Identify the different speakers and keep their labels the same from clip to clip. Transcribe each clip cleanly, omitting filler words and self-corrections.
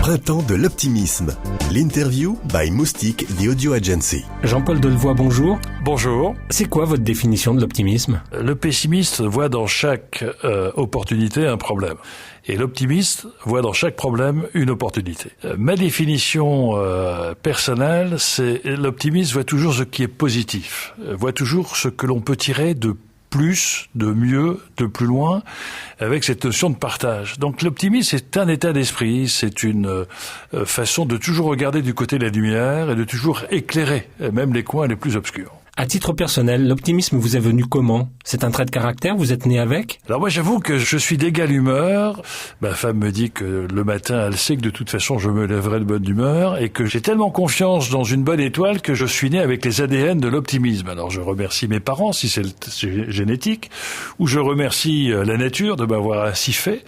Speaker 1: printemps de l'optimisme. L'interview by Moustique, the audio agency.
Speaker 2: Jean-Paul Delevoye, bonjour.
Speaker 3: Bonjour.
Speaker 2: C'est quoi votre définition de l'optimisme ?
Speaker 3: Le pessimiste voit dans chaque opportunité un problème. Et l'optimiste voit dans chaque problème une opportunité. Ma définition personnelle, c'est l'optimiste voit toujours ce qui est positif, voit toujours ce que l'on peut tirer de plus, de mieux, de plus loin, avec cette notion de partage. Donc l'optimisme, c'est un état d'esprit, c'est une façon de toujours regarder du côté de la lumière et de toujours éclairer même les coins les plus obscurs.
Speaker 2: À titre personnel, l'optimisme vous est venu comment ? C'est un trait de caractère, vous êtes né avec ?
Speaker 3: Alors moi j'avoue que je suis d'égale humeur. Ma femme me dit que le matin elle sait que de toute façon je me lèverai de bonne humeur et que j'ai tellement confiance dans une bonne étoile que je suis né avec les ADN de l'optimisme. Alors je remercie mes parents si c'est génétique, ou je remercie la nature de m'avoir ainsi fait.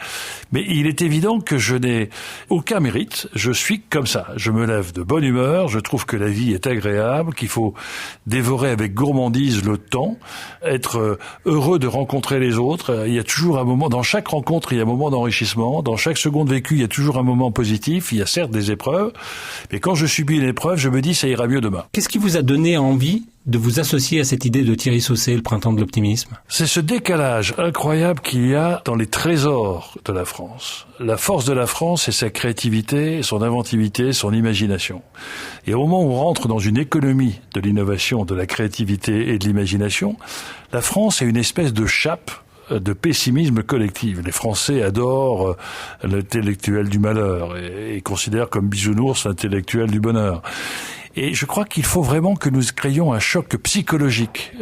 Speaker 3: Mais il est évident que je n'ai aucun mérite. Je suis comme ça. Je me lève de bonne humeur. Je trouve que la vie est agréable, qu'il faut dévorer avec gourmandise le temps, être heureux de rencontrer les autres. Il y a toujours un moment, dans chaque rencontre, il y a un moment d'enrichissement. Dans chaque seconde vécue, il y a toujours un moment positif. Il y a certes des épreuves, mais quand je subis une épreuve, je me dis ça ira mieux demain.
Speaker 2: Qu'est-ce qui vous a donné envie de vous associer à cette idée de Thierry Saucé, le printemps de l'optimisme ?
Speaker 3: C'est ce décalage incroyable qu'il y a dans les trésors de la France. La force de la France, c'est sa créativité, son inventivité, son imagination. Et au moment où on rentre dans une économie de l'innovation, de la créativité et de l'imagination, la France est une espèce de chape de pessimisme collectif. Les Français adorent l'intellectuel du malheur et considèrent comme bisounours l'intellectuel du bonheur. Et je crois qu'il faut vraiment que nous créions un choc psychologique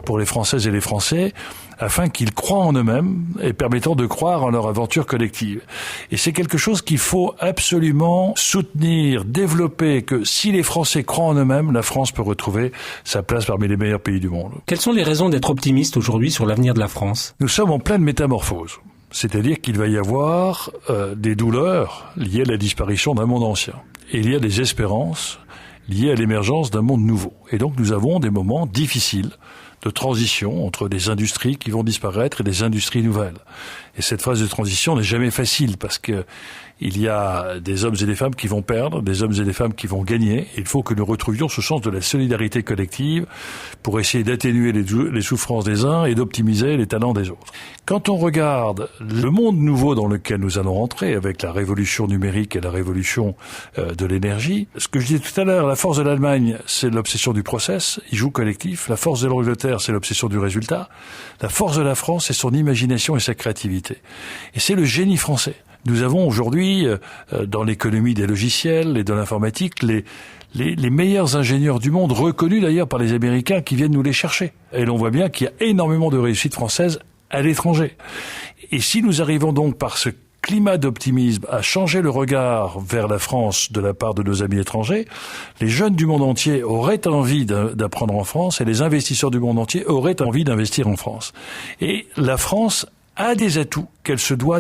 Speaker 3: pour les Françaises et les Français, afin qu'ils croient en eux-mêmes et permettant de croire en leur aventure collective. Et c'est quelque chose qu'il faut absolument soutenir, développer, que si les Français croient en eux-mêmes, la France peut retrouver sa place parmi les meilleurs pays du monde.
Speaker 2: Quelles sont les raisons d'être optimiste aujourd'hui sur l'avenir de la France ?
Speaker 3: Nous sommes en pleine métamorphose. C'est-à-dire qu'il va y avoir des douleurs liées à la disparition d'un monde ancien. Et il y a des espérances liées à l'émergence d'un monde nouveau. Et donc nous avons des moments difficiles de transition entre des industries qui vont disparaître et des industries nouvelles. Et cette phase de transition n'est jamais facile parce que il y a des hommes et des femmes qui vont perdre, des hommes et des femmes qui vont gagner. Il faut que nous retrouvions ce sens de la solidarité collective pour essayer d'atténuer les souffrances des uns et d'optimiser les talents des autres. Quand on regarde le monde nouveau dans lequel nous allons rentrer avec la révolution numérique et la révolution de l'énergie, ce que je disais tout à l'heure, la force de l'Allemagne, c'est l'obsession du process, il joue collectif. La force de l'Angleterre, c'est l'obsession du résultat. La force de la France, c'est son imagination et sa créativité. Et c'est le génie français. Nous avons aujourd'hui, dans l'économie des logiciels et de l'informatique, les meilleurs ingénieurs du monde, reconnus d'ailleurs par les Américains qui viennent nous les chercher. Et l'on voit bien qu'il y a énormément de réussites françaises à l'étranger. Et si nous arrivons donc par ce climat d'optimisme à changer le regard vers la France de la part de nos amis étrangers, les jeunes du monde entier auraient envie d'apprendre en France et les investisseurs du monde entier auraient envie d'investir en France. Et la France a des atouts qu'elle se doit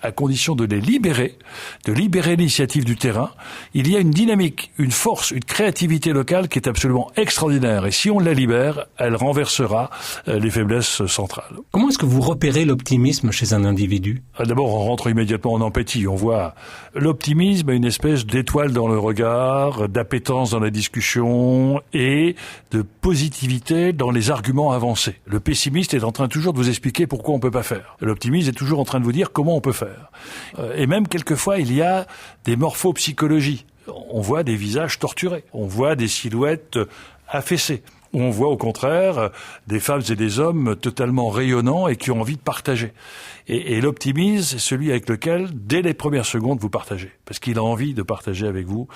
Speaker 3: à condition de libérer l'initiative du terrain. Il y a une dynamique, une force, une créativité locale qui est absolument extraordinaire. Et si on la libère, elle renversera les faiblesses centrales.
Speaker 2: Comment est-ce que vous repérez l'optimisme chez un individu ?
Speaker 3: D'abord, on rentre immédiatement en empathie. On voit l'optimisme, une espèce d'étoile dans le regard, d'appétence dans la discussion et de positivité dans les arguments avancés. Le pessimiste est en train toujours de vous expliquer pourquoi on peut pas faire. L'optimiste est toujours en train de vous dire comment on peut faire. Et même quelquefois, il y a des morphopsychologies. On voit des visages torturés. On voit des silhouettes affaissées. On voit au contraire des femmes et des hommes totalement rayonnants et qui ont envie de partager. Et l'optimisme, c'est celui avec lequel, dès les premières secondes, vous partagez. Parce qu'il a envie de partager avec vous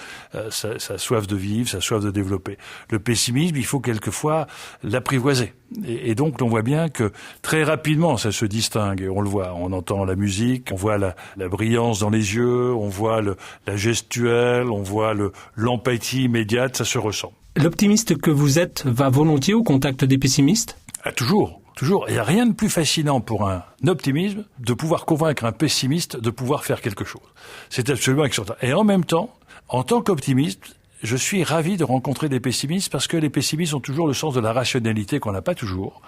Speaker 3: sa soif de vivre, sa soif de développer. Le pessimisme, il faut quelquefois l'apprivoiser. Et donc, on voit bien que très rapidement, ça se distingue. Et on le voit, on entend la musique, on voit la brillance dans les yeux, on voit la gestuelle, on voit l'empathie immédiate, ça se ressent.
Speaker 2: L'optimiste que vous êtes va volontiers au contact des pessimistes ?
Speaker 3: Toujours. Il n'y a rien de plus fascinant pour un optimisme de pouvoir convaincre un pessimiste de pouvoir faire quelque chose. C'est absolument extraordinaire. Et en même temps, en tant qu'optimiste, je suis ravi de rencontrer des pessimistes parce que les pessimistes ont toujours le sens de la rationalité qu'on n'a pas toujours.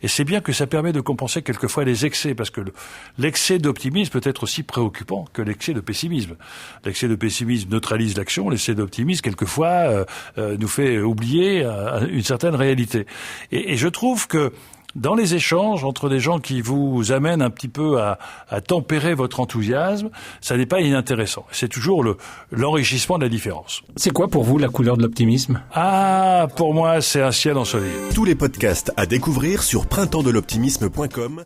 Speaker 3: Et c'est bien que ça permet de compenser quelquefois les excès, parce que l'excès d'optimisme peut être aussi préoccupant que l'excès de pessimisme. L'excès de pessimisme neutralise l'action, l'excès d'optimisme quelquefois nous fait oublier une certaine réalité. Et je trouve que dans les échanges entre des gens qui vous amènent un petit peu à tempérer votre enthousiasme, ça n'est pas inintéressant. C'est toujours l'enrichissement de la différence.
Speaker 2: C'est quoi pour vous la couleur de l'optimisme ?
Speaker 3: Ah, pour moi, c'est un ciel ensoleillé.
Speaker 1: Tous les podcasts à découvrir sur printempsdeloptimisme.com.